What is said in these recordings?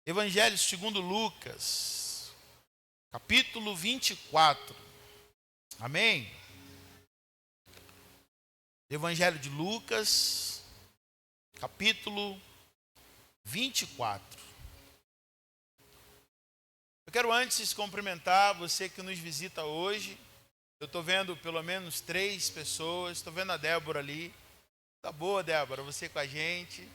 Evangelho segundo Lucas, capítulo 24. Amém? Evangelho de Lucas, capítulo 24. Eu quero antes cumprimentar você que nos visita hoje. Eu estou vendo pelo menos 3 pessoas. Estou vendo a Débora ali. Tá boa, Débora, você com a gente.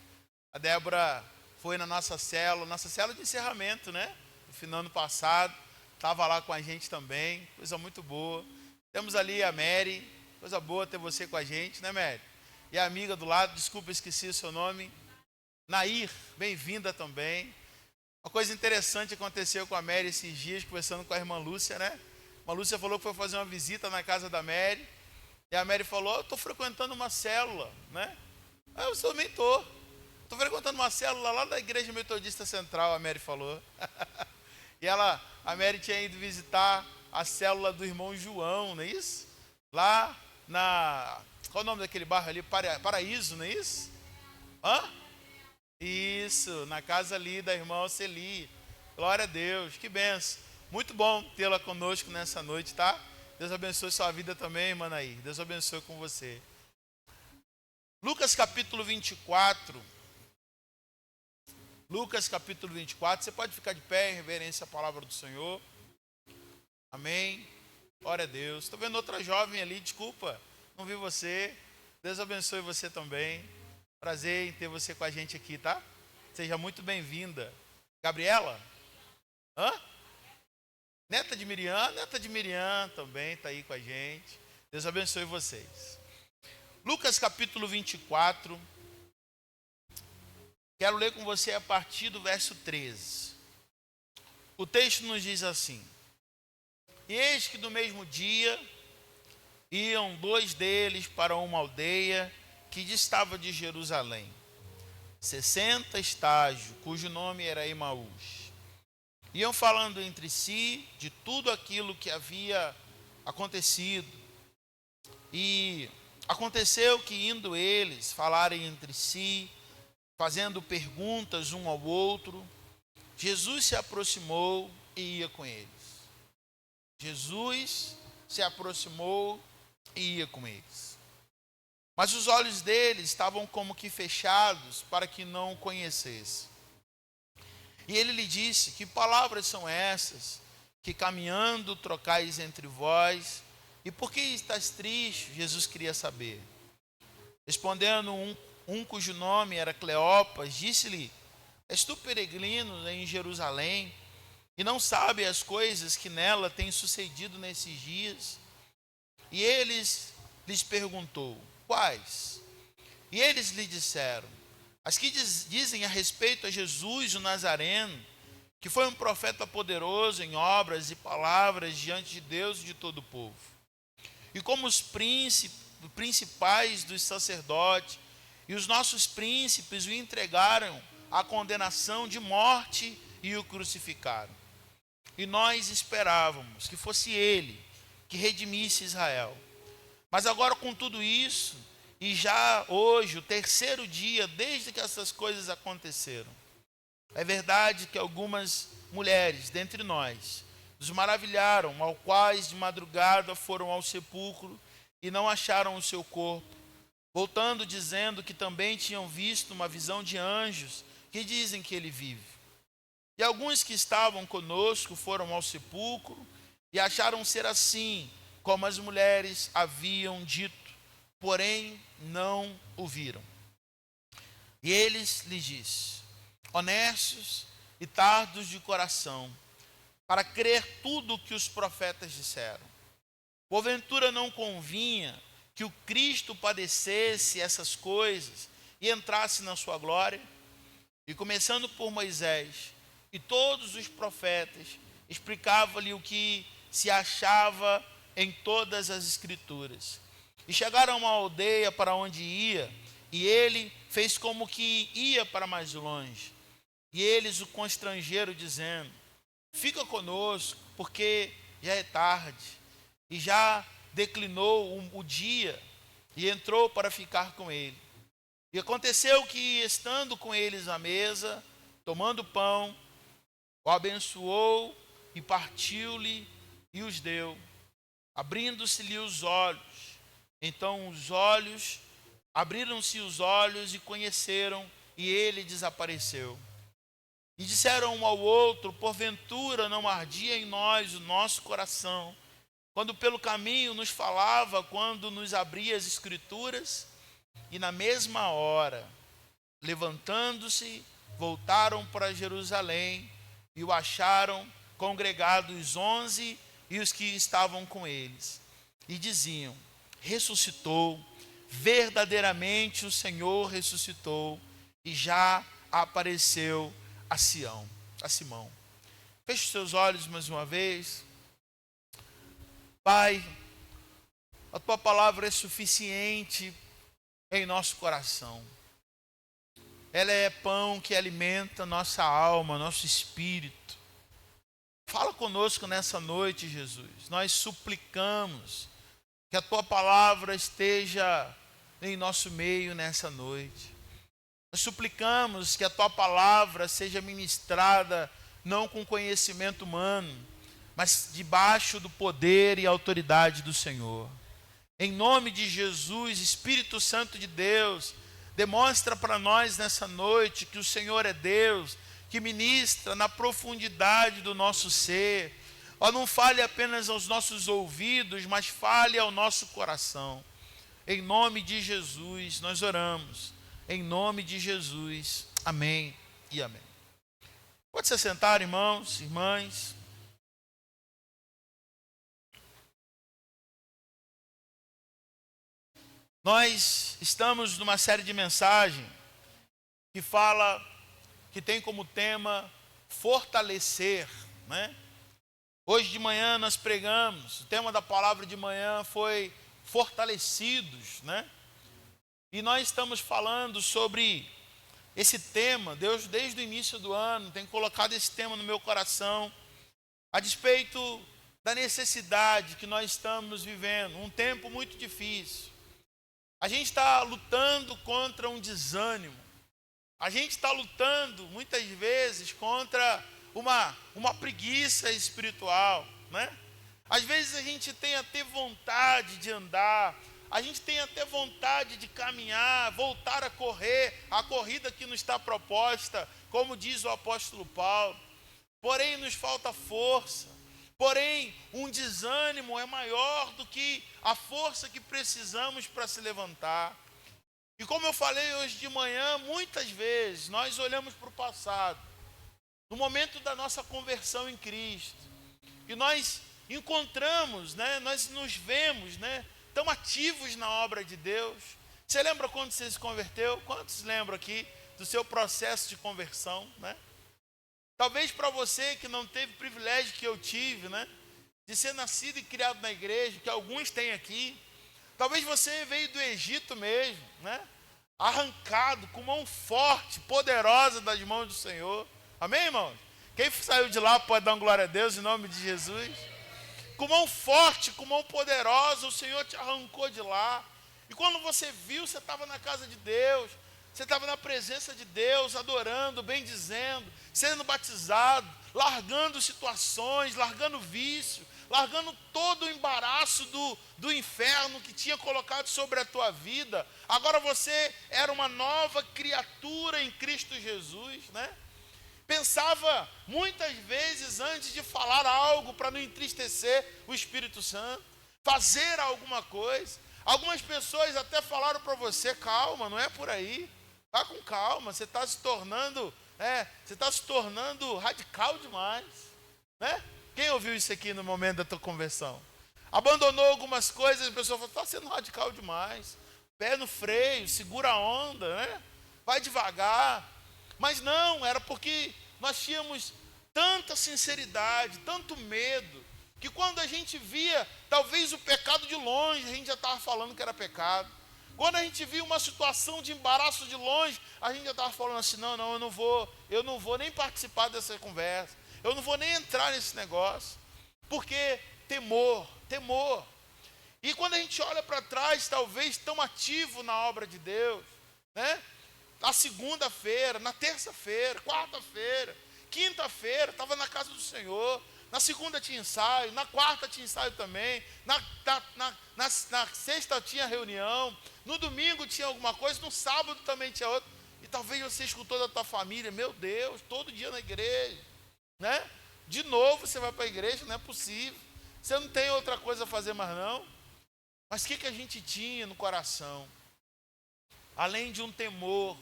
A Débora foi na nossa célula de encerramento, né? No final do ano passado. Estava lá com a gente também. Coisa muito boa. Temos ali a Mary. Coisa boa ter você com a gente, né, Mary? E a amiga do lado, desculpa, esqueci o seu nome. Nair, bem-vinda também. Uma coisa interessante aconteceu com a Mary esses dias, conversando com a irmã Lúcia, né? A irmã Lúcia falou que foi fazer uma visita na casa da Mary. E a Mary falou, eu estou frequentando uma célula, né? Eu também estou. Estou frequentando uma célula lá da Igreja Metodista Central, a Mary falou. E a Mary tinha ido visitar a célula do irmão João, não é isso? Lá qual é o nome daquele bairro ali? Paraíso, não é isso? Hã? Isso, na casa ali da irmã Celi. Glória a Deus, que benção. Muito bom tê-la conosco nessa noite, tá? Deus abençoe sua vida também, irmã Nair. Deus abençoe com você. Lucas capítulo 24. Lucas capítulo 24. Você pode ficar de pé em reverência à palavra do Senhor. Amém. Glória a Deus. Estou vendo outra jovem ali, desculpa. Não vi você. Deus abençoe você também. Prazer em ter você com a gente aqui, tá? Seja muito bem-vinda. Gabriela? Hã? Neta de Miriam também está aí com a gente. Deus abençoe vocês. Lucas capítulo 24. Quero ler com você a partir do verso 13. O texto nos diz assim: E eis que no mesmo dia iam 2 deles para uma aldeia que distava de Jerusalém, 60 estágios, cujo nome era Emaús. Iam falando entre si de tudo aquilo que havia acontecido. E aconteceu que, indo eles falarem entre si, fazendo perguntas um ao outro, Jesus se aproximou e ia com eles. Jesus se aproximou e ia com eles. Mas os olhos deles estavam como que fechados para que não o conhecesse. E ele lhe disse: Que palavras são essas que caminhando trocais entre vós? E por que estás triste? Jesus queria saber. Respondendo um cujo nome era Cleopas, disse-lhe: És tu peregrino em Jerusalém e não sabe as coisas que nela têm sucedido nesses dias? E lhes perguntou: Quais? E eles lhe disseram: As que dizem a respeito a Jesus o Nazareno, que foi um profeta poderoso em obras e palavras diante de Deus e de todo o povo. E como os principais dos sacerdotes e os nossos príncipes o entregaram à condenação de morte e o crucificaram. E nós esperávamos que fosse ele que redimisse Israel. Mas agora, com tudo isso, e já hoje, o 3º dia desde que essas coisas aconteceram, é verdade que algumas mulheres dentre nós nos maravilharam, ao quais de madrugada foram ao sepulcro e não acharam o seu corpo, voltando dizendo que também tinham visto uma visão de anjos que dizem que ele vive. E alguns que estavam conosco foram ao sepulcro e acharam ser assim como as mulheres haviam dito, porém não o viram. E eles lhe disse: Honestos e tardos de coração, para crer tudo o que os profetas disseram. Porventura não convinha que o Cristo padecesse essas coisas e entrasse na sua glória? E começando por Moisés e todos os profetas, explicava-lhe o que se achava em todas as escrituras. E chegaram a uma aldeia para onde ia, e ele fez como que ia para mais longe. E eles o constrangeram, dizendo: Fica conosco, porque já é tarde, e já declinou o dia, e entrou para ficar com ele. E aconteceu que, estando com eles à mesa, tomando pão, o abençoou e partiu-lhe e os deu, abrindo-se-lhe os olhos. Então abriram-se os olhos e conheceram, e ele desapareceu. E disseram um ao outro: porventura não ardia em nós o nosso coração, quando pelo caminho nos falava, quando nos abria as Escrituras? E na mesma hora, levantando-se, voltaram para Jerusalém e o acharam congregados os 11 e os que estavam com eles. E diziam: ressuscitou, verdadeiramente o Senhor ressuscitou e já apareceu a Simão. Feche os seus olhos mais uma vez. Pai, a tua palavra é suficiente em nosso coração. Ela é pão que alimenta nossa alma, nosso espírito. Fala conosco nessa noite, Jesus. Nós suplicamos que a tua palavra esteja em nosso meio nessa noite. Nós suplicamos que a tua palavra seja ministrada não com conhecimento humano, mas debaixo do poder e autoridade do Senhor. Em nome de Jesus, Espírito Santo de Deus, demonstra para nós nessa noite que o Senhor é Deus, que ministra na profundidade do nosso ser. Ó, não fale apenas aos nossos ouvidos, mas fale ao nosso coração. Em nome de Jesus, nós oramos. Em nome de Jesus. Amém e amém. Pode se sentar, irmãos, irmãs. Nós estamos numa série de mensagens que tem como tema fortalecer, né? Hoje de manhã nós pregamos, o tema da palavra de manhã foi fortalecidos, né? E nós estamos falando sobre esse tema. Deus, desde o início do ano, tem colocado esse tema no meu coração, a despeito da necessidade que nós estamos vivendo, um tempo muito difícil. A gente está lutando contra um desânimo. A gente está lutando, muitas vezes, contra uma preguiça espiritual, né? Às vezes a gente tem até vontade de andar, a gente tem até vontade de caminhar, voltar a correr a corrida que nos está proposta, como diz o apóstolo Paulo. Porém, nos falta força. Porém, um desânimo é maior do que a força que precisamos para se levantar. E como eu falei hoje de manhã, muitas vezes nós olhamos para o passado, no momento da nossa conversão em Cristo, e nós encontramos, né, nós nos vemos, né, tão ativos na obra de Deus. Você lembra quando você se converteu? Quantos lembram aqui do seu processo de conversão, né? Talvez para você que não teve o privilégio que eu tive, né, de ser nascido e criado na igreja, que alguns têm aqui. Talvez você veio do Egito mesmo, né, arrancado com mão forte, poderosa das mãos do Senhor. Amém, irmãos? Quem saiu de lá pode dar uma glória a Deus em nome de Jesus. Com mão forte, com mão poderosa, o Senhor te arrancou de lá. E quando você viu, você estava na casa de Deus, você estava na presença de Deus, adorando, bendizendo, sendo batizado, largando situações, largando vício, largando todo o embaraço do inferno que tinha colocado sobre a tua vida. Agora você era uma nova criatura em Cristo Jesus, né? Pensava muitas vezes antes de falar algo para não entristecer o Espírito Santo, fazer alguma coisa. Algumas pessoas até falaram para você: calma, não é por aí, tá com calma, você está se tornando radical demais, né? Quem ouviu isso aqui no momento da tua conversão? Abandonou algumas coisas, a pessoa falou: está sendo radical demais, pé no freio, segura a onda, né? Vai devagar. Mas não, era porque nós tínhamos tanta sinceridade, tanto medo, que quando a gente via talvez o pecado de longe, a gente já estava falando que era pecado. Quando a gente via uma situação de embaraço de longe, a gente já estava falando assim: não, eu não vou nem participar dessa conversa, eu não vou nem entrar nesse negócio, porque temor. E quando a gente olha para trás, talvez tão ativo na obra de Deus, né? Na segunda-feira, na terça-feira, quarta-feira, quinta-feira estava na casa do Senhor, na segunda tinha ensaio, na quarta tinha ensaio também, na sexta tinha reunião, no domingo tinha alguma coisa, no sábado também tinha outra. E talvez você escutou da tua família, meu Deus, todo dia na igreja, né? De novo você vai para a igreja, não é possível. Você não tem outra coisa a fazer mais não. Mas o que a gente tinha no coração? Além de um temor,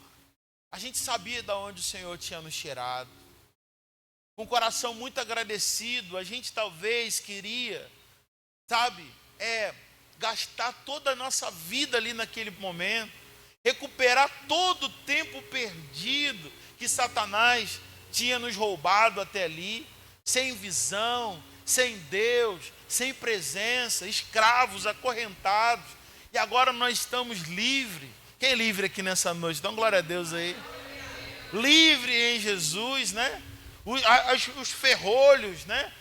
a gente sabia de onde o Senhor tinha nos tirado. Com o coração muito agradecido, a gente talvez queria, gastar toda a nossa vida ali naquele momento, recuperar todo o tempo perdido que Satanás tinha nos roubado até ali, sem visão, sem Deus, sem presença, escravos, acorrentados. E agora nós estamos livres. Quem é livre aqui nessa noite? Então glória a Deus aí. Livre em Jesus, né? Os ferrolhos, né?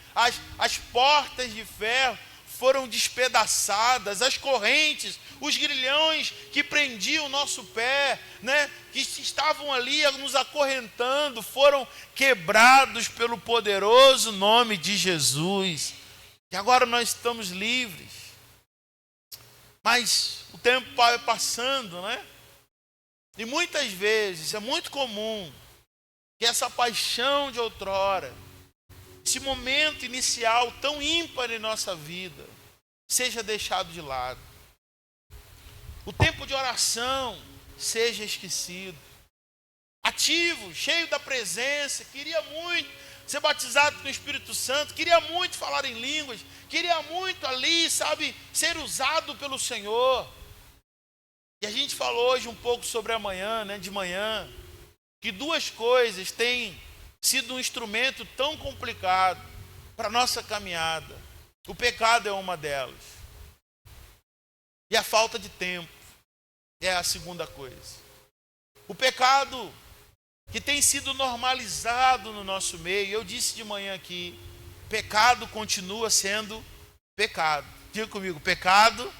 As portas de ferro foram despedaçadas, as correntes, os grilhões que prendiam o nosso pé, né? Que estavam ali nos acorrentando, foram quebrados pelo poderoso nome de Jesus. E agora nós estamos livres. Mas o tempo vai passando, né? E muitas vezes é muito comum que essa paixão de outrora, esse momento inicial tão ímpar em nossa vida, seja deixado de lado. O tempo de oração seja esquecido. Ativo, cheio da presença, queria muito ser batizado no Espírito Santo, queria muito falar em línguas, queria muito ali, ser usado pelo Senhor. E a gente falou hoje um pouco sobre amanhã, né, de manhã, que duas coisas têm sido um instrumento tão complicado para a nossa caminhada. O pecado é uma delas. E a falta de tempo é a segunda coisa. O pecado que tem sido normalizado no nosso meio. Eu disse de manhã aqui, pecado continua sendo pecado. Diga comigo, pecado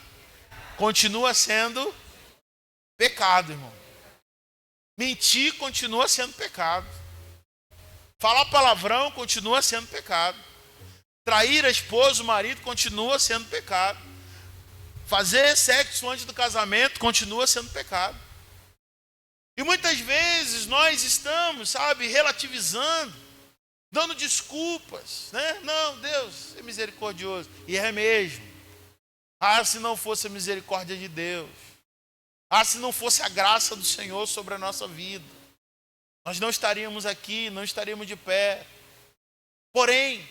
continua sendo pecado, irmão. Mentir continua sendo pecado. Falar palavrão continua sendo pecado. Trair a esposa, o marido, continua sendo pecado. Fazer sexo antes do casamento continua sendo pecado. E muitas vezes nós estamos, relativizando, dando desculpas, né? Não, Deus é misericordioso. E é mesmo. Se não fosse a misericórdia de Deus. Se não fosse a graça do Senhor sobre a nossa vida, nós não estaríamos aqui, não estaríamos de pé. Porém,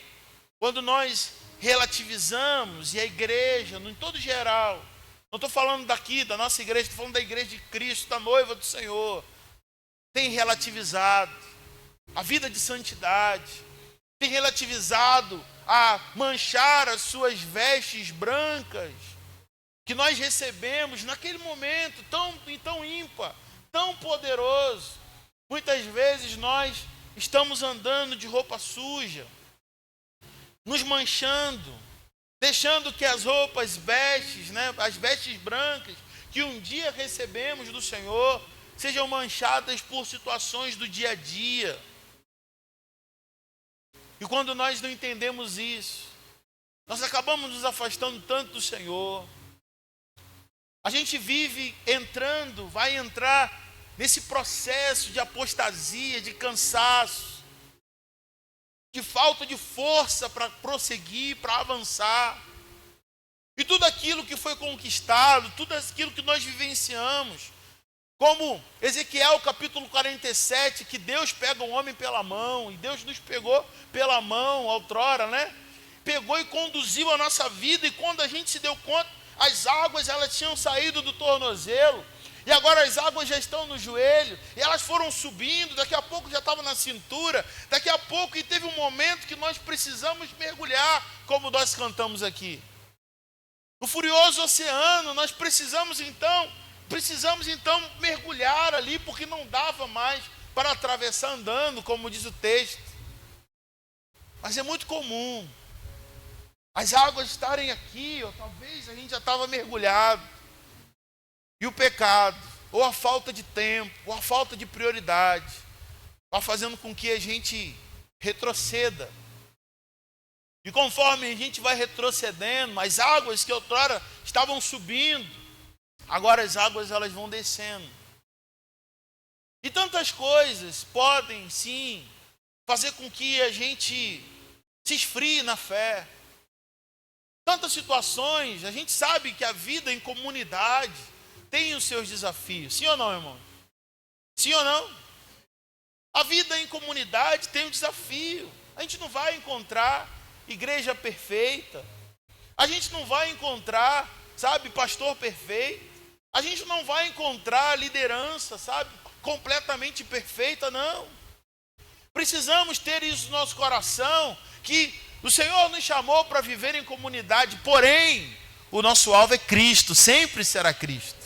quando nós relativizamos, e a igreja, em todo geral, não estou falando daqui, da nossa igreja, estou falando da igreja de Cristo, da noiva do Senhor, tem relativizado a vida de santidade, tem relativizado a manchar as suas vestes brancas, que nós recebemos naquele momento tão ímpar, tão poderoso. Muitas vezes nós estamos andando de roupa suja, nos manchando, deixando que as roupas vestes, né, as vestes brancas que um dia recebemos do Senhor, sejam manchadas por situações do dia a dia. E quando nós não entendemos isso, nós acabamos nos afastando tanto do Senhor. A gente vai entrar nesse processo de apostasia, de cansaço, de falta de força para prosseguir, para avançar. E tudo aquilo que foi conquistado, tudo aquilo que nós vivenciamos, como Ezequiel capítulo 47, que Deus pega o homem pela mão, e Deus nos pegou pela mão outrora, né? Pegou e conduziu a nossa vida, e quando a gente se deu conta, as águas elas tinham saído do tornozelo, e agora as águas já estão no joelho, e elas foram subindo, daqui a pouco já estava na cintura, daqui a pouco, e teve um momento que nós precisamos mergulhar, como nós cantamos aqui. No furioso oceano, nós precisamos então mergulhar ali, porque não dava mais para atravessar andando, como diz o texto. Mas é muito comum as águas estarem aqui, ou talvez a gente já estava mergulhado. E o pecado, ou a falta de tempo, ou a falta de prioridade, vai fazendo com que a gente retroceda. E conforme a gente vai retrocedendo, as águas que outrora estavam subindo, agora as águas elas vão descendo. E tantas coisas podem, sim, fazer com que a gente se esfrie na fé. Tantas situações, a gente sabe que a vida em comunidade tem os seus desafios. Sim ou não, irmão? Sim ou não? A vida em comunidade tem um desafio. A gente não vai encontrar igreja perfeita. A gente não vai encontrar, sabe, pastor perfeito. A gente não vai encontrar liderança, sabe, completamente perfeita, não. Precisamos ter isso no nosso coração, que o Senhor nos chamou para viver em comunidade, porém, o nosso alvo é Cristo, sempre será Cristo.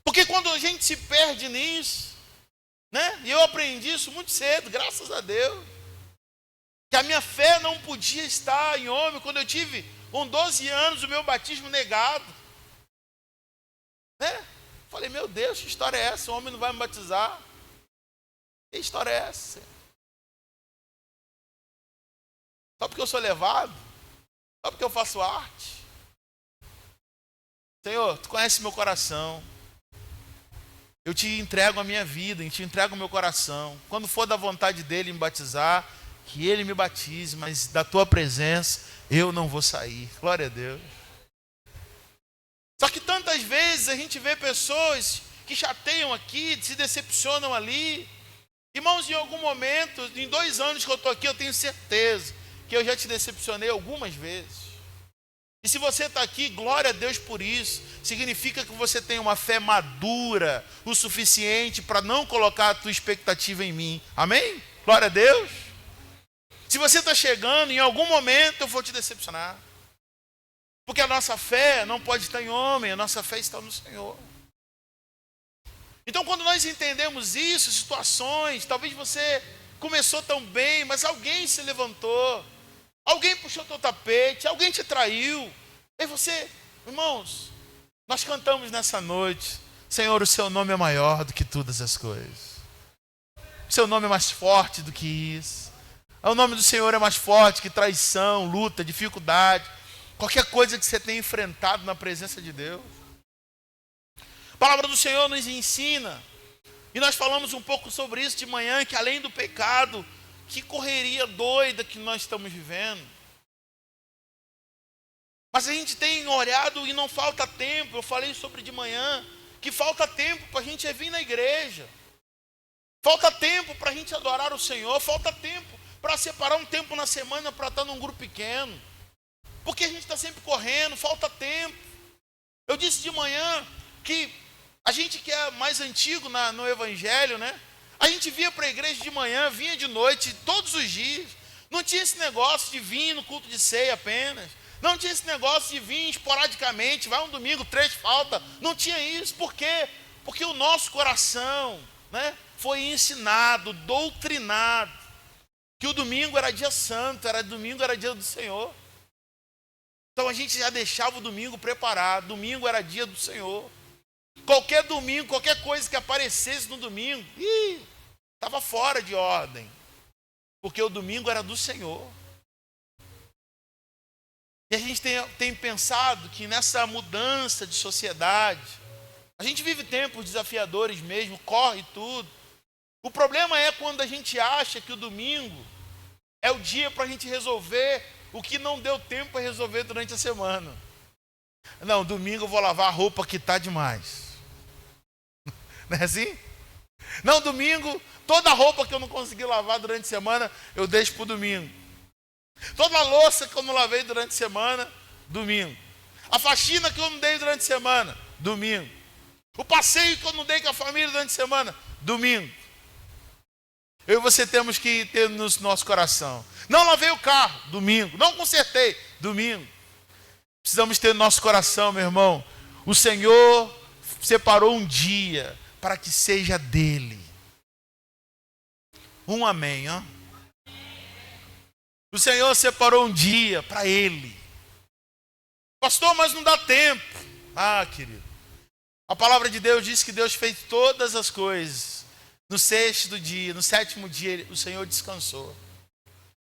Porque quando a gente se perde nisso, né? E eu aprendi isso muito cedo, graças a Deus, que a minha fé não podia estar em homem. Quando eu tive com 12 anos o meu batismo negado, né? Falei, meu Deus, que história é essa? O homem não vai me batizar? Que história é essa? Só porque eu sou levado? Só porque eu faço arte? Senhor, tu conhece meu coração. Eu te entrego a minha vida, eu te entrego o meu coração. Quando for da vontade dele me batizar, que ele me batize, mas da tua presença eu não vou sair. Glória a Deus. Só que tantas vezes a gente vê pessoas que chateiam aqui, se decepcionam ali. Irmãos, em algum momento, em 2 anos que eu estou aqui, eu tenho certeza que eu já te decepcionei algumas vezes. E se você está aqui, glória a Deus por isso. Significa que você tem uma fé madura o suficiente para não colocar a tua expectativa em mim. Amém? Glória a Deus. Se você está chegando, em algum momento eu vou te decepcionar. Porque a nossa fé não pode estar em homem, a nossa fé está no Senhor. Então, quando nós entendemos isso, situações, talvez você começou tão bem, mas alguém se levantou, alguém puxou teu tapete, alguém te traiu. E você, irmãos, nós cantamos nessa noite, Senhor, o seu nome é maior do que todas as coisas. O seu nome é mais forte do que isso. O nome do Senhor é mais forte que traição, luta, dificuldade, qualquer coisa que você tenha enfrentado na presença de Deus. A palavra do Senhor nos ensina, e nós falamos um pouco sobre isso de manhã, que além do pecado, que correria doida que nós estamos vivendo. Mas a gente tem olhado e não falta tempo. Eu falei sobre de manhã, que falta tempo para a gente vir na igreja. Falta tempo para a gente adorar o Senhor. Falta tempo para separar um tempo na semana para estar num grupo pequeno. Porque a gente está sempre correndo, falta tempo. Eu disse de manhã que a gente que é mais antigo no Evangelho, né? A gente vinha para a igreja de manhã, vinha de noite, todos os dias. Não tinha esse negócio de vir no culto de ceia apenas. Não tinha esse negócio de vir esporadicamente, vai um domingo, 3 falta. Não tinha isso. Por quê? Porque o nosso coração, né, foi ensinado, doutrinado, que o domingo era dia santo, domingo era dia do Senhor. Então a gente já deixava o domingo preparado. Domingo era dia do Senhor. Qualquer domingo, qualquer coisa que aparecesse no domingo, estava fora de ordem. Porque o domingo era do Senhor. E a gente tem pensado que nessa mudança de sociedade, a gente vive tempos desafiadores mesmo, corre tudo. O problema é quando a gente acha que o domingo é o dia para a gente resolver o que não deu tempo para resolver durante a semana. Não, domingo eu vou lavar a roupa que está demais. Não é assim? Não, domingo, toda a roupa que eu não consegui lavar durante a semana, eu deixo para o domingo. Toda a louça que eu não lavei durante a semana, domingo. A faxina que eu não dei durante a semana, domingo. O passeio que eu não dei com a família durante a semana, domingo. Eu e você temos que ter no nosso coração. Não lavei o carro, domingo. Não consertei, domingo. Precisamos ter no nosso coração, meu irmão. O Senhor separou um dia para que seja dele. Um amém, ó. O Senhor separou um dia para ele. Pastor, mas não dá tempo. Ah, querido. A palavra de Deus diz que Deus fez todas as coisas No sexto dia, no sétimo dia, o Senhor descansou.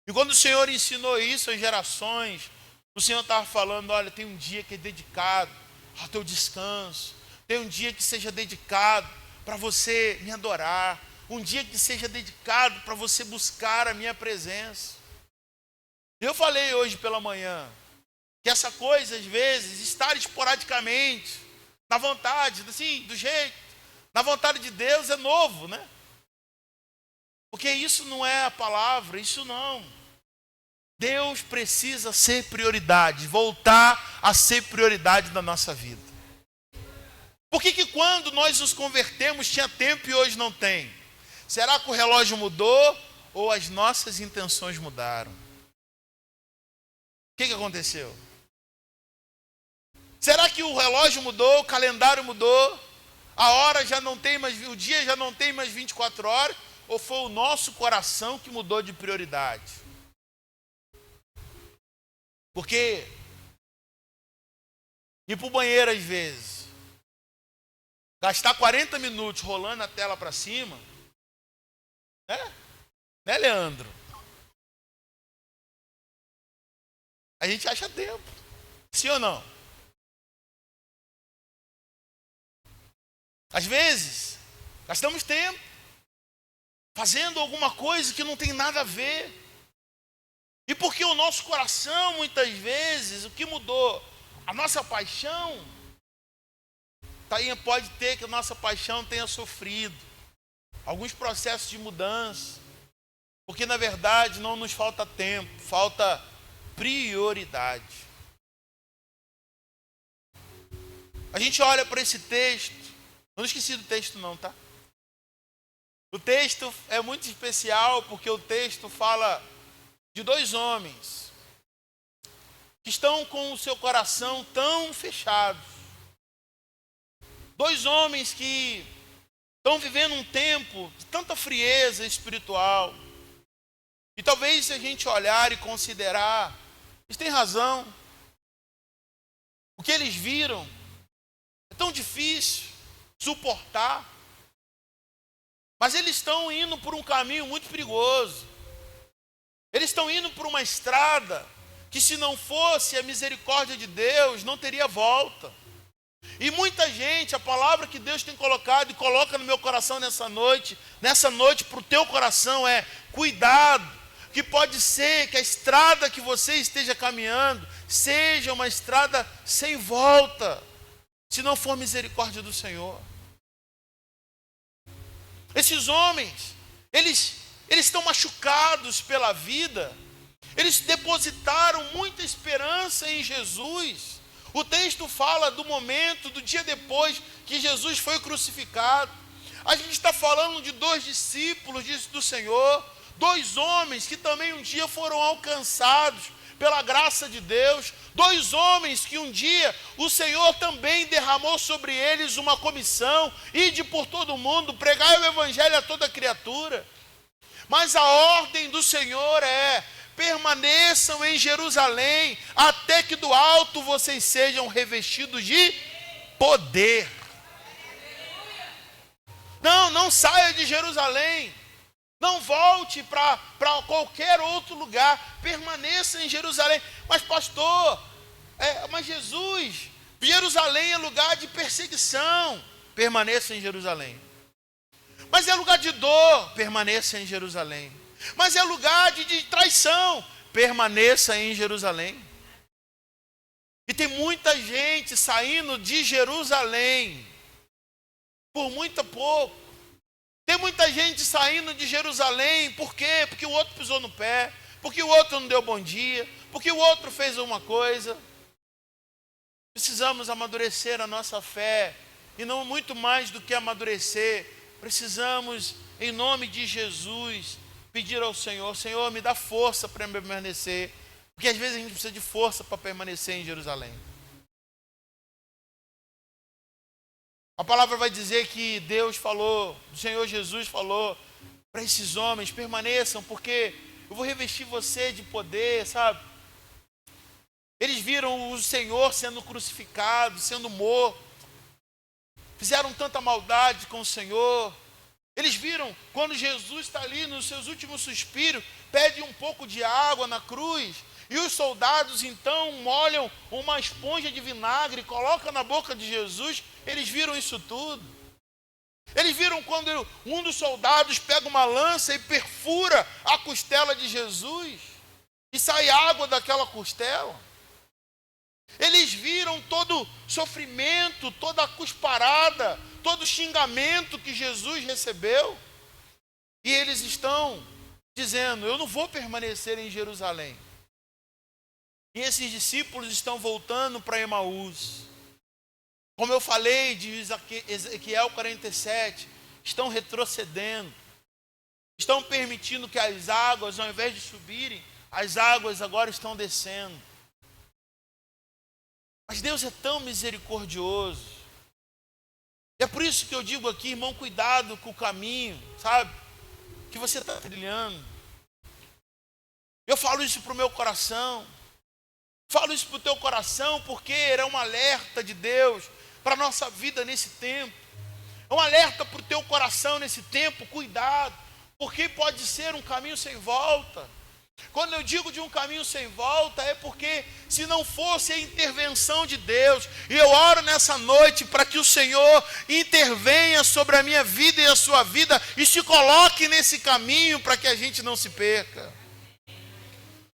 E quando o Senhor ensinou isso às gerações, o Senhor estava falando, olha, tem um dia que é dedicado ao teu descanso. Tem um dia que seja dedicado para você me adorar. Um dia que seja dedicado para você buscar a minha presença. Eu falei hoje pela manhã que essa coisa, às vezes, estar esporadicamente, na vontade, assim, do jeito, na vontade de Deus é novo, né? Porque isso não é a palavra, isso não. Deus precisa ser prioridade, voltar a ser prioridade da nossa vida. Por que quando nós nos convertemos tinha tempo e hoje não tem? Será que o relógio mudou ou as nossas intenções mudaram? O que aconteceu? Será que o relógio mudou, o calendário mudou, a hora já não tem mais, o dia já não tem mais 24 horas, ou foi o nosso coração que mudou de prioridade? Porque ir para o banheiro às vezes, gastar 40 minutos rolando a tela para cima, né, Leandro? A gente acha tempo, sim ou não? Às vezes, gastamos tempo fazendo alguma coisa que não tem nada a ver. E porque o nosso coração, muitas vezes, o que mudou? A nossa paixão, pode ter que a nossa paixão tenha sofrido alguns processos de mudança. Porque, na verdade, não nos falta tempo, falta prioridade. A gente olha para esse texto, eu não esqueci do texto não, tá? O texto é muito especial porque o texto fala de dois homens que estão com o seu coração tão fechado. Dois homens que estão vivendo um tempo de tanta frieza espiritual. E talvez se a gente olhar e considerar, eles têm razão. O que eles viram é tão difícil suportar. Mas eles estão indo por um caminho muito perigoso. Eles estão indo por uma estrada que, se não fosse a misericórdia de Deus, não teria volta. E muita gente, a palavra que Deus tem colocado e coloca no meu coração nessa noite para o teu coração é: cuidado, que pode ser que a estrada que você esteja caminhando seja uma estrada sem volta, se não for misericórdia do Senhor. Esses homens, eles estão machucados pela vida, eles depositaram muita esperança em Jesus. O texto fala do momento, do dia depois que Jesus foi crucificado. A gente está falando de dois discípulos do Senhor, dois homens que também um dia foram alcançados pela graça de Deus, dois homens que um dia o Senhor também derramou sobre eles uma comissão: ide por todo mundo, pregai o evangelho a toda criatura. Mas a ordem do Senhor é: permaneçam em Jerusalém, até que do alto vocês sejam revestidos de poder. Não saia de Jerusalém. Não volte para qualquer outro lugar. Permaneça em Jerusalém. Mas pastor, mas Jesus, Jerusalém é lugar de perseguição. Permaneça em Jerusalém. Mas é lugar de dor. Permaneça em Jerusalém. Mas é lugar de traição. Permaneça em Jerusalém. E tem muita gente saindo de Jerusalém por muito pouco. Tem muita gente saindo de Jerusalém, por quê? Porque o outro pisou no pé, porque o outro não deu bom dia, porque o outro fez uma coisa. Precisamos amadurecer a nossa fé, e não muito mais do que amadurecer, precisamos, em nome de Jesus, pedir ao Senhor: Senhor, me dá força para permanecer, porque às vezes a gente precisa de força para permanecer em Jerusalém. A palavra vai dizer que Deus falou, o Senhor Jesus falou para esses homens: permaneçam, porque eu vou revestir você de poder, sabe? Eles viram o Senhor sendo crucificado, sendo morto, fizeram tanta maldade com o Senhor, Eles viram quando Jesus está ali nos seus últimos suspiros, pede um pouco de água na cruz, e os soldados então molham uma esponja de vinagre, colocam na boca de Jesus. Eles viram isso tudo. Eles viram quando um dos soldados pega uma lança e perfura a costela de Jesus, e sai água daquela costela. Eles viram todo o sofrimento, toda a cusparada, todo o xingamento que Jesus recebeu. E eles estão dizendo: eu não vou permanecer em Jerusalém. E esses discípulos estão voltando para Emaús. Como eu falei de Ezequiel 47, estão retrocedendo. Estão permitindo que as águas, ao invés de subirem, as águas agora estão descendo. Mas Deus é tão misericordioso. É por isso que eu digo aqui, irmão, cuidado com o caminho, sabe, que você está trilhando. Eu falo isso para o meu coração. Falo isso para o teu coração porque é um alerta de Deus para a nossa vida nesse tempo. É um alerta para o teu coração nesse tempo. Cuidado, porque pode ser um caminho sem volta. Quando eu digo de um caminho sem volta, é porque se não fosse a intervenção de Deus, e eu oro nessa noite para que o Senhor intervenha sobre a minha vida e a sua vida, e se coloque nesse caminho para que a gente não se perca.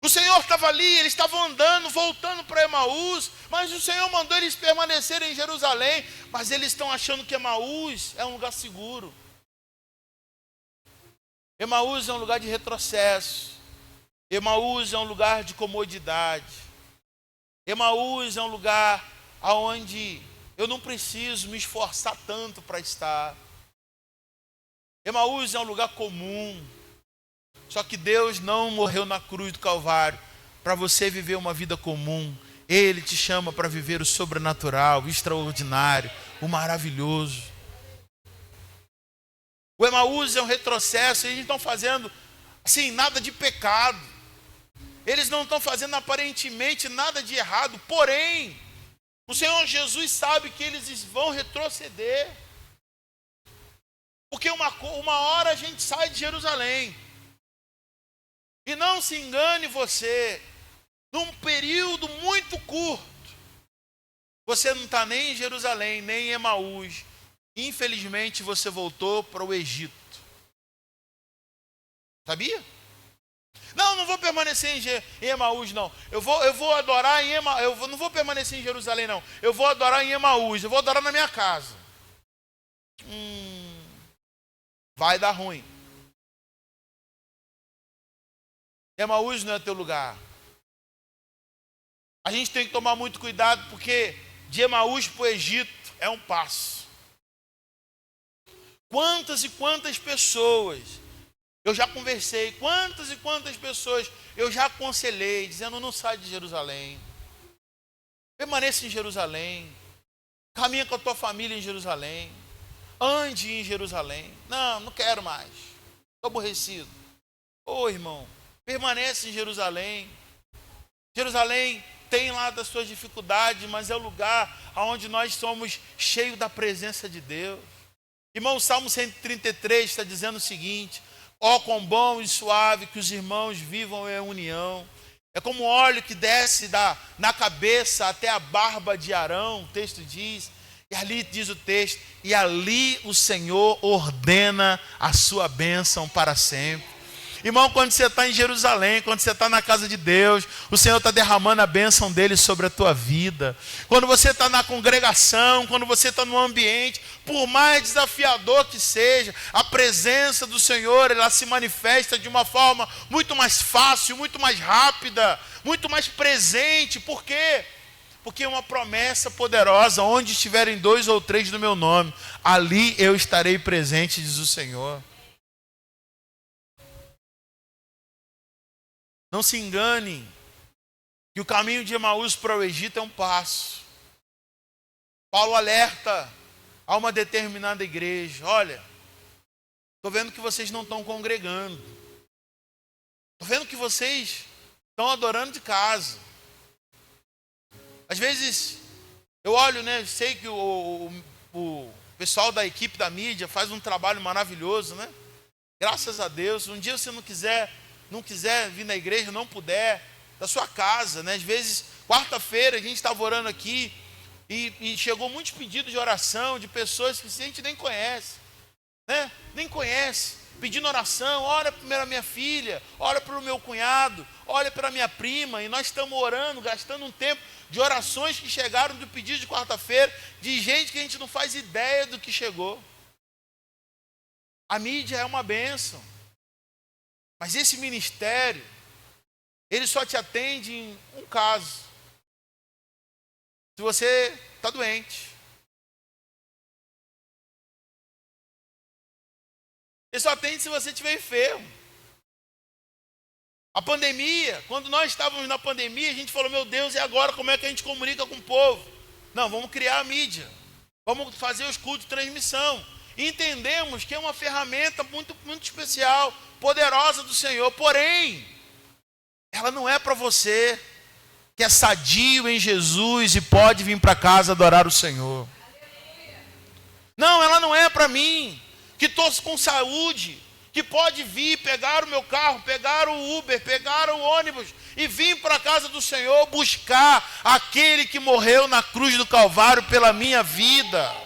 O Senhor estava ali, eles estavam andando, voltando para Emaús, mas o Senhor mandou eles permanecerem em Jerusalém, mas eles estão achando que Emaús é um lugar seguro. Emaús é um lugar de retrocesso. Emaús é um lugar de comodidade. Emaús é um lugar onde eu não preciso me esforçar tanto para estar. Emaús é um lugar comum. Só que Deus não morreu na cruz do Calvário para você viver uma vida comum. Ele te chama para viver o sobrenatural, o extraordinário, o maravilhoso. O Emaús é um retrocesso. Eles estão fazendo assim, nada de pecado. Eles não estão fazendo aparentemente nada de errado. Porém, o Senhor Jesus sabe que eles vão retroceder. Porque uma hora a gente sai de Jerusalém. E não se engane você, num período muito curto, você não está nem em Jerusalém, nem em Emaús. Infelizmente você voltou para o Egito. Sabia? Não vou permanecer em Emaús, não. Eu vou adorar em Emaús. Eu não vou permanecer em Jerusalém, não. Eu vou adorar em Emaús. Eu vou adorar na minha casa. Vai dar ruim. Emaús não é teu lugar. A gente tem que tomar muito cuidado, porque de Emaús para o Egito é um passo. Quantas e quantas pessoas eu já conversei, quantas e quantas pessoas eu já aconselhei, dizendo: não sai de Jerusalém. Permaneça em Jerusalém. Caminha com a tua família em Jerusalém. Ande em Jerusalém. Não quero mais. Estou aborrecido. Ô irmão, permanece em Jerusalém. Jerusalém tem lá das suas dificuldades, mas é o lugar onde nós somos cheios da presença de Deus. Irmão, o Salmo 133 está dizendo o seguinte: ó, quão bom e suave que os irmãos vivam em união. É como óleo que desce na cabeça até a barba de Arão, o texto diz. E ali diz o texto: e ali o Senhor ordena a sua bênção para sempre. Irmão, quando você está em Jerusalém, quando você está na casa de Deus, o Senhor está derramando a bênção dele sobre a tua vida. Quando você está na congregação, quando você está no ambiente, por mais desafiador que seja, a presença do Senhor, ela se manifesta de uma forma muito mais fácil, muito mais rápida, muito mais presente. Por quê? Porque é uma promessa poderosa: onde estiverem 2 ou 3 no meu nome, ali eu estarei presente, diz o Senhor. Não se engane que o caminho de Emaús para o Egito é um passo. Paulo alerta a uma determinada igreja: olha, estou vendo que vocês não estão congregando. Estou vendo que vocês estão adorando de casa. Às vezes eu olho, sei que O pessoal da equipe da mídia faz um trabalho maravilhoso, né? Graças a Deus. Um dia você não quiser vir na igreja, não puder, da sua casa, né? Às vezes, quarta-feira, a gente estava orando aqui e chegou muitos pedidos de oração de pessoas que a gente nem conhece, né? Nem conhece, pedindo oração. Ora pela minha filha, ora pelo meu cunhado, ora pela minha prima. E nós estamos orando, gastando um tempo de orações que chegaram do pedido de quarta-feira, de gente que a gente não faz ideia do que chegou. A mídia é uma bênção, mas esse ministério, ele só te atende em um caso: se você está doente. Ele só atende se você estiver enfermo. A pandemia, quando nós estávamos na pandemia, a gente falou: meu Deus, e agora como é que a gente comunica com o povo? Não, vamos criar a mídia, vamos fazer os cultos de transmissão. E entendemos que é uma ferramenta muito, muito especial, poderosa do Senhor, porém, ela não é para você que é sadio em Jesus e pode vir para casa adorar o Senhor. Não, ela não é para mim, que estou com saúde, que pode vir, pegar o meu carro, pegar o Uber, pegar o ônibus e vir para a casa do Senhor buscar aquele que morreu na cruz do Calvário pela minha vida.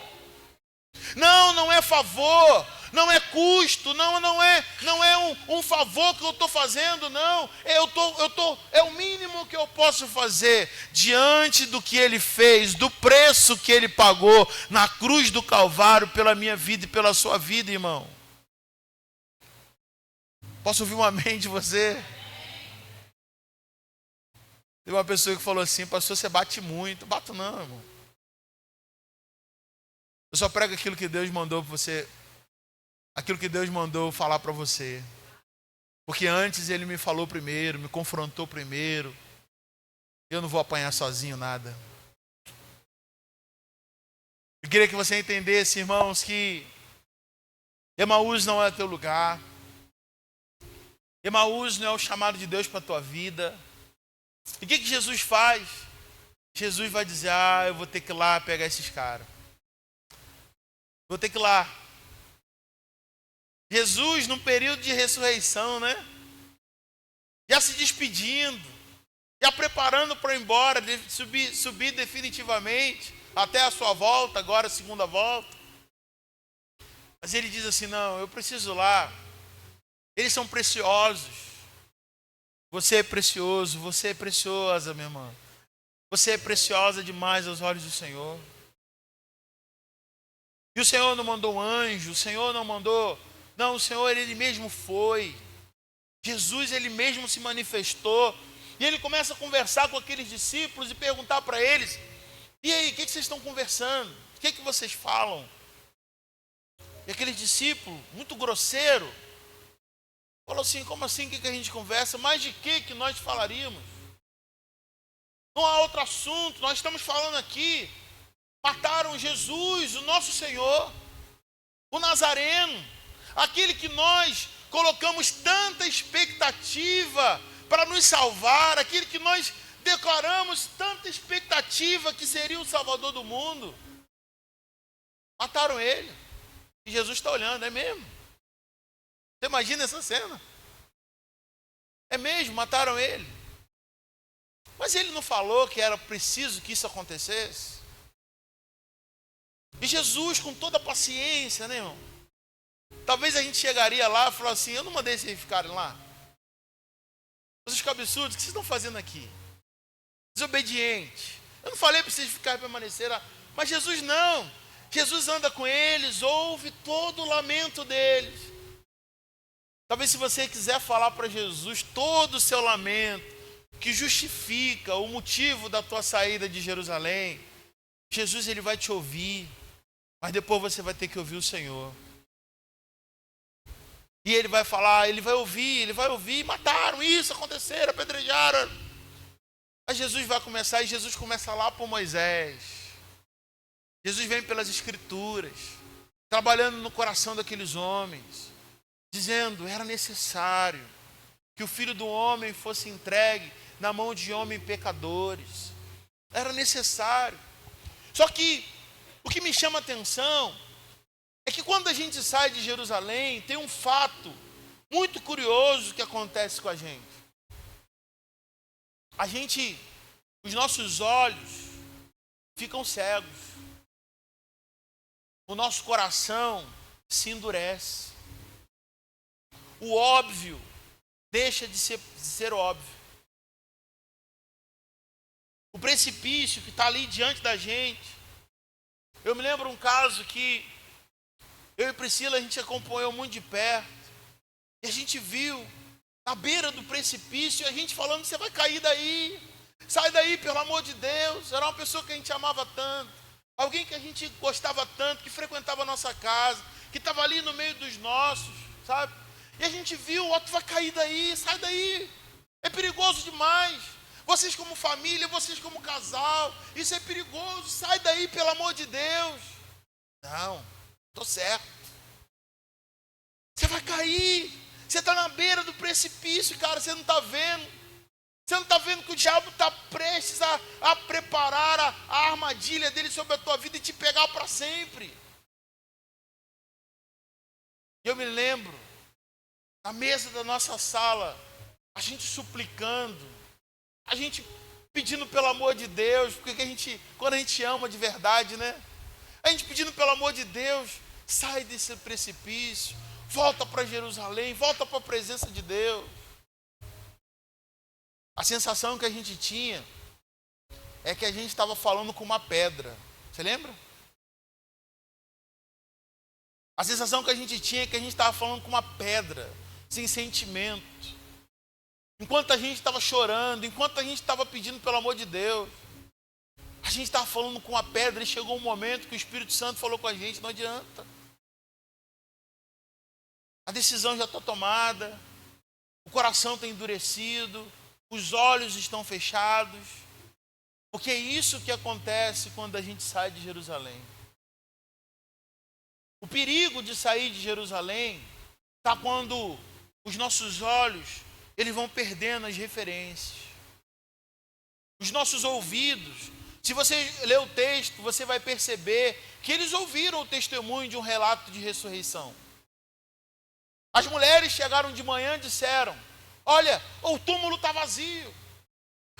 Não, não é favor, não é custo, não é um favor que eu estou fazendo, não. É o mínimo que eu posso fazer diante do que Ele fez, do preço que Ele pagou na cruz do Calvário pela minha vida e pela sua vida, irmão. Posso ouvir um amém de você? Tem uma pessoa que falou assim: pastor, você bate muito. Bato não, irmão. Eu só prego aquilo que Deus mandou para você, aquilo que Deus mandou falar para você. Porque antes Ele me falou primeiro, me confrontou primeiro. Eu não vou apanhar sozinho nada. Eu queria que você entendesse, irmãos, que Emaús não é teu lugar. Emaús não é o chamado de Deus para a tua vida. E o que Jesus faz? Jesus vai dizer: eu vou ter que ir lá pegar esses caras. Vou ter que ir lá. Jesus, num período de ressurreição, né? Já se despedindo, já preparando para ir embora, subir definitivamente, até a sua volta, agora a segunda volta. Mas ele diz assim: não, eu preciso ir lá. Eles são preciosos. Você é precioso, você é preciosa, minha irmã. Você é preciosa demais aos olhos do Senhor. E o Senhor não mandou um anjo, o Senhor não mandou... Não, o Senhor, Ele mesmo foi. Jesus, Ele mesmo se manifestou. E Ele começa a conversar com aqueles discípulos e perguntar para eles: e aí, o que vocês estão conversando? O que vocês falam? E aquele discípulo, muito grosseiro, falou assim: como assim, o que a gente conversa? Mas de que nós falaríamos? Não há outro assunto, nós estamos falando aqui. Mataram Jesus, o nosso Senhor, o Nazareno, aquele que nós colocamos tanta expectativa para nos salvar, aquele que nós declaramos tanta expectativa que seria o Salvador do mundo. Mataram ele. E Jesus está olhando, é mesmo? Você imagina essa cena? É mesmo, mataram ele. Mas ele não falou que era preciso que isso acontecesse? E Jesus, com toda a paciência, né, irmão? Talvez a gente chegaria lá e falasse assim: eu não mandei vocês ficarem lá. Vocês cabeçudos, o que vocês estão fazendo aqui? Desobediente. Eu não falei para vocês ficarem, permanecer lá. Mas Jesus não. Jesus anda com eles, ouve todo o lamento deles. Talvez se você quiser falar para Jesus todo o seu lamento, que justifica o motivo da tua saída de Jerusalém, Jesus, Ele vai te ouvir. Mas depois você vai ter que ouvir o Senhor. E Ele vai falar, Ele vai ouvir, mataram isso, aconteceram, apedrejaram. Aí Jesus vai começar, e Jesus começa lá por Moisés. Jesus vem pelas Escrituras, trabalhando no coração daqueles homens, dizendo: era necessário que o Filho do Homem fosse entregue na mão de homens pecadores. Era necessário. Só que o que me chama a atenção é que quando a gente sai de Jerusalém, tem um fato muito curioso que acontece com a gente. Os nossos olhos ficam cegos. O nosso coração se endurece. O óbvio deixa de ser óbvio. O precipício que está ali diante da gente. Eu me lembro um caso que eu e Priscila, a gente acompanhou muito de perto. E a gente viu na beira do precipício, a gente falando, você vai cair daí. Sai daí, pelo amor de Deus. Era uma pessoa que a gente amava tanto. Alguém que a gente gostava tanto, que frequentava a nossa casa, que estava ali no meio dos nossos, sabe? E a gente viu, ó, tu vai cair daí, sai daí. É perigoso demais. Vocês como família, vocês como casal, isso é perigoso, sai daí, pelo amor de Deus. Não, estou certo. Você vai cair. Você está na beira do precipício, cara, você não está vendo. Você não está vendo que o diabo está prestes a preparar a armadilha dele sobre a tua vida e te pegar para sempre. Eu me lembro, na mesa da nossa sala, a gente suplicando, a gente pedindo pelo amor de Deus, porque quando a gente ama de verdade, né? A gente pedindo pelo amor de Deus, sai desse precipício, volta para Jerusalém, volta para a presença de Deus. A sensação que a gente tinha é que a gente estava falando com uma pedra. Você lembra? A sensação que a gente tinha é que a gente estava falando com uma pedra, sem sentimento. Enquanto a gente estava chorando, enquanto a gente estava pedindo pelo amor de Deus, a gente estava falando com uma pedra e chegou um momento que o Espírito Santo falou com a gente, não adianta. A decisão já está tomada, o coração está endurecido, os olhos estão fechados, porque é isso que acontece quando a gente sai de Jerusalém. O perigo de sair de Jerusalém está quando os nossos olhos eles vão perdendo as referências. Os nossos ouvidos, se você ler o texto, você vai perceber que eles ouviram o testemunho de um relato de ressurreição. As mulheres chegaram de manhã e disseram, olha, o túmulo está vazio.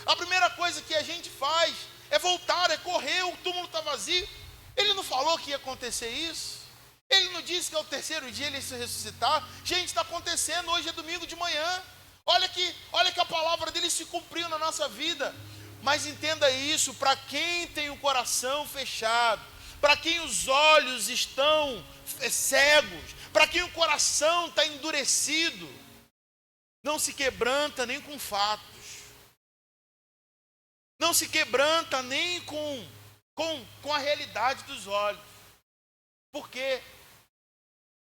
A primeira coisa que a gente faz é voltar, é correr, o túmulo está vazio. Ele não falou que ia acontecer isso? Ele não disse que ao terceiro dia ele ia se ressuscitar? Gente, está acontecendo, hoje é domingo de manhã. Olha que a palavra dele se cumpriu na nossa vida. Mas entenda isso, para quem tem o coração fechado, para quem os olhos estão cegos, para quem o coração está endurecido, não se quebranta nem com fatos. Não se quebranta nem com a realidade dos olhos. Por quê?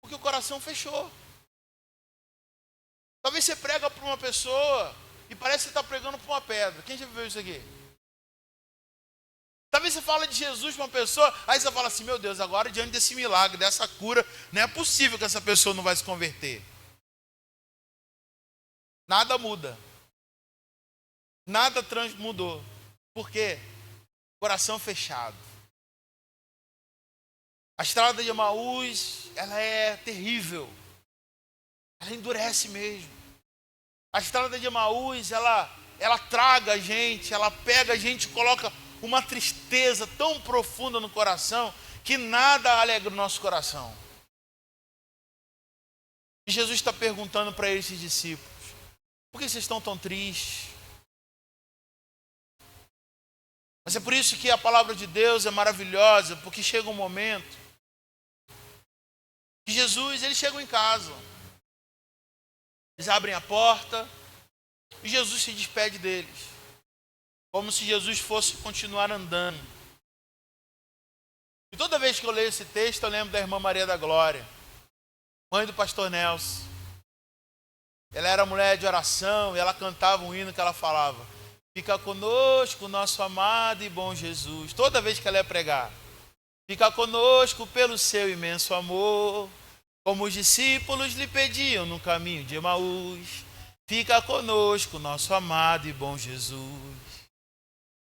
Porque o coração fechou. Talvez você prega para uma pessoa e parece que você está pregando para uma pedra. Quem já viveu isso aqui? Talvez você fala de Jesus para uma pessoa, aí você fala assim, meu Deus, agora diante desse milagre, dessa cura, não é possível que essa pessoa não vai se converter. Nada muda. Nada mudou. Por quê? Coração fechado. A estrada de Emaús, ela é terrível. Ela endurece mesmo. A estrada de Emaús, ela traga a gente, ela pega a gente e coloca uma tristeza tão profunda no coração que nada alegra o nosso coração. E Jesus está perguntando para esses discípulos, por que vocês estão tão tristes? Mas é por isso que a palavra de Deus é maravilhosa, porque chega um momento que Jesus, eles chegam em casa. Eles abrem a porta e Jesus se despede deles. Como se Jesus fosse continuar andando. E toda vez que eu leio esse texto, eu lembro da irmã Maria da Glória, mãe do pastor Nelson. Ela era mulher de oração e ela cantava um hino que ela falava, fica conosco, nosso amado e bom Jesus. Toda vez que ela ia pregar, fica conosco pelo seu imenso amor, como os discípulos lhe pediam no caminho de Emaús. Fica conosco, nosso amado e bom Jesus.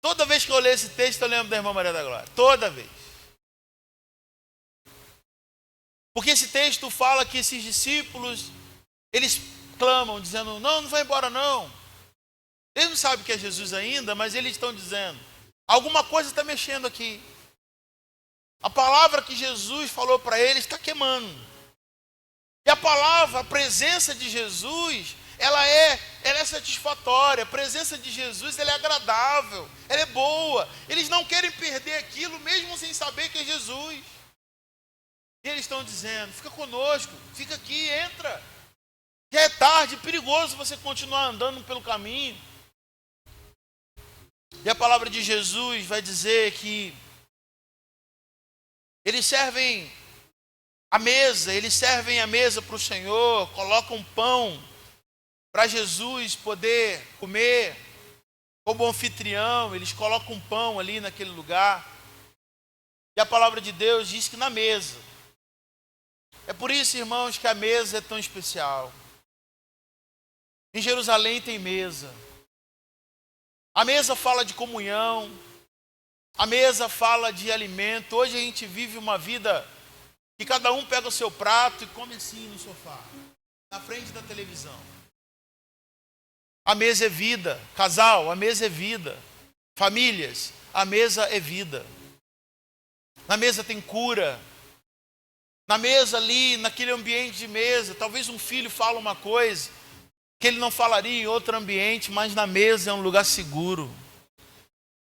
Toda vez que eu leio esse texto, eu lembro da irmã Maria da Glória. Toda vez. Porque esse texto fala que esses discípulos, eles clamam, dizendo, não vai embora não. Eles não sabem que é Jesus ainda, mas eles estão dizendo, alguma coisa está mexendo aqui. A palavra que Jesus falou para eles está queimando. E a palavra, a presença de Jesus, ela é satisfatória. A presença de Jesus, ela é agradável, ela é boa. Eles não querem perder aquilo, mesmo sem saber que é Jesus. E eles estão dizendo, fica conosco, fica aqui, entra. Já é tarde, perigoso você continuar andando pelo caminho. E a palavra de Jesus vai dizer que eles servem a mesa para o Senhor, colocam pão para Jesus poder comer. Como anfitrião, eles colocam pão ali naquele lugar. E a palavra de Deus diz que na mesa. É por isso, irmãos, que a mesa é tão especial. Em Jerusalém tem mesa. A mesa fala de comunhão. A mesa fala de alimento. Hoje a gente vive uma vida que cada um pega o seu prato e come assim no sofá, na frente da televisão. A mesa é vida. Casal, a mesa é vida. Famílias, a mesa é vida. Na mesa tem cura. Na mesa ali, naquele ambiente de mesa, talvez um filho fale uma coisa que ele não falaria em outro ambiente, mas na mesa é um lugar seguro.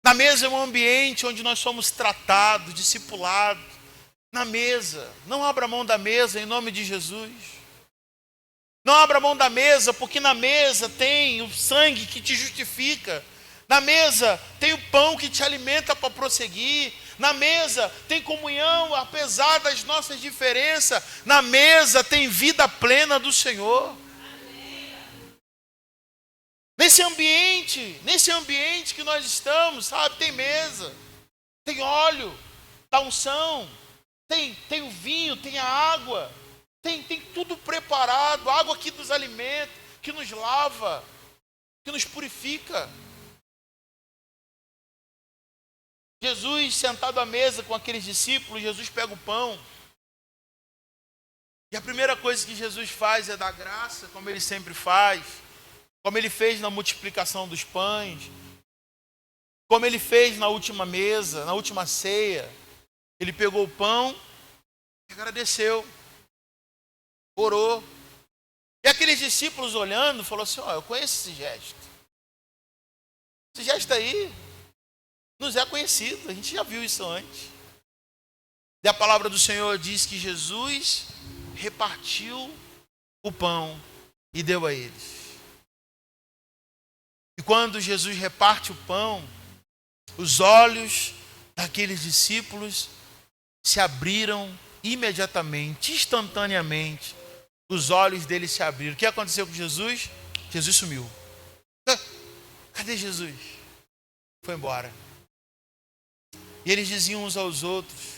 Na mesa é um ambiente onde nós somos tratados, discipulados. Na mesa, não abra mão da mesa em nome de Jesus. Não abra mão da mesa, porque na mesa tem o sangue que te justifica. Na mesa tem o pão que te alimenta para prosseguir. Na mesa tem comunhão, apesar das nossas diferenças. Na mesa tem vida plena do Senhor. Nesse ambiente que nós estamos, sabe, tem mesa, tem óleo, tá unção, tem o vinho, tem a água, tem tudo preparado, a água que nos alimenta, que nos lava, que nos purifica. Jesus sentado à mesa com aqueles discípulos, Jesus pega o pão. E a primeira coisa que Jesus faz é dar graça, como ele sempre faz. Como ele fez na multiplicação dos pães, como ele fez na última mesa, na última ceia. Ele pegou o pão e agradeceu, orou. E aqueles discípulos olhando, falou assim, eu conheço esse gesto. Esse gesto aí nos é conhecido, a gente já viu isso antes. E a palavra do Senhor diz que Jesus repartiu o pão e deu a eles. E quando Jesus reparte o pão, os olhos daqueles discípulos se abriram imediatamente, instantaneamente. Os olhos deles se abriram. O que aconteceu com Jesus? Jesus sumiu. Cadê Jesus? Foi embora. E eles diziam uns aos outros,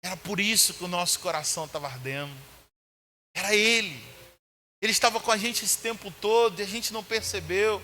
era por isso que o nosso coração estava ardendo. Era Ele. Ele estava com a gente esse tempo todo e a gente não percebeu.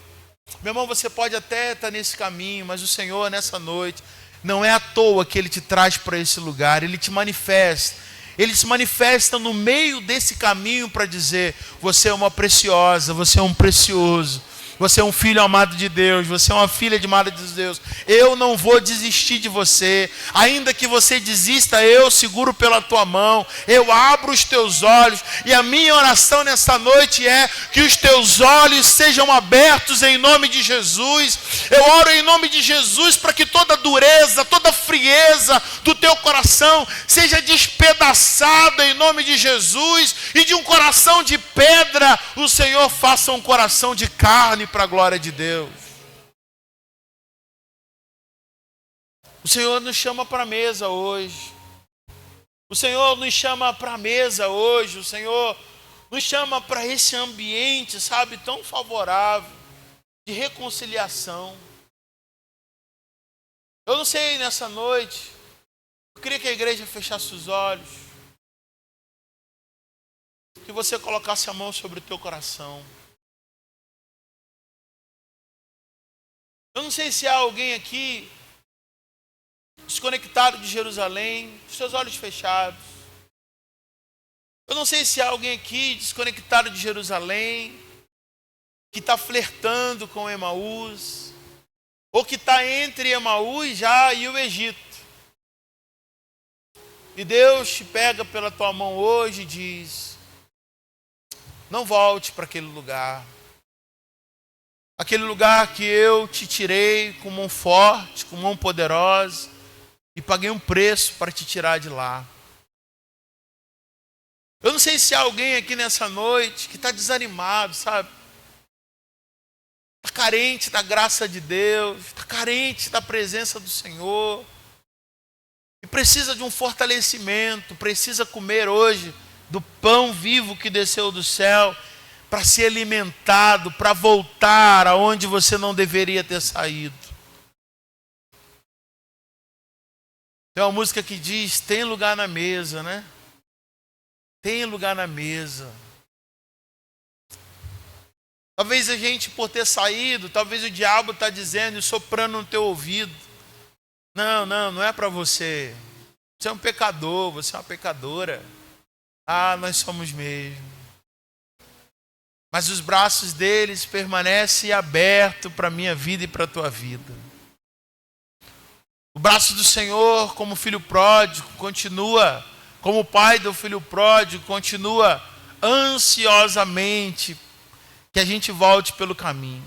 Meu irmão, você pode até estar nesse caminho, mas o Senhor nessa noite, não é à toa que Ele te traz para esse lugar, Ele te manifesta. Ele se manifesta no meio desse caminho para dizer, você é uma preciosa, você é um precioso. Você é um filho amado de Deus, você é uma filha amada de Deus. Eu não vou desistir de você. Ainda que você desista, eu seguro pela tua mão. Eu abro os teus olhos. E a minha oração nessa noite é que os teus olhos sejam abertos em nome de Jesus. Eu oro em nome de Jesus para que toda dureza, toda frieza do teu coração seja despedaçada em nome de Jesus. E de um coração de pedra, o Senhor faça um coração de carne para a glória de Deus. O Senhor nos chama para a mesa hoje. O Senhor nos chama para a mesa hoje. O Senhor nos chama para esse ambiente, sabe, tão favorável, de reconciliação. Eu não sei, nessa noite, eu queria que a igreja fechasse os olhos, que você colocasse a mão sobre o teu coração. Eu não sei se há alguém aqui desconectado de Jerusalém, com seus olhos fechados. Eu não sei se há alguém aqui desconectado de Jerusalém, que está flertando com Emaús, ou que está entre Emaús já e o Egito. E Deus te pega pela tua mão hoje e diz: não volte para aquele lugar. Aquele lugar que eu te tirei com mão forte, com mão poderosa, e paguei um preço para te tirar de lá. Eu não sei se há alguém aqui nessa noite que está desanimado, sabe? Está carente da graça de Deus, está carente da presença do Senhor. E precisa de um fortalecimento, precisa comer hoje do pão vivo que desceu do céu, para ser alimentado, para voltar aonde você não deveria ter saído. Tem uma música que diz: tem lugar na mesa, né? Tem lugar na mesa. Talvez a gente, por ter saído, talvez o diabo está dizendo e soprando no teu ouvido: não é para você. Você é um pecador, você é uma pecadora. Ah, nós somos mesmo. Mas os braços deles permanecem abertos para a minha vida e para a tua vida. O braço do Senhor, como filho pródigo, continua, como pai do filho pródigo, continua ansiosamente que a gente volte pelo caminho.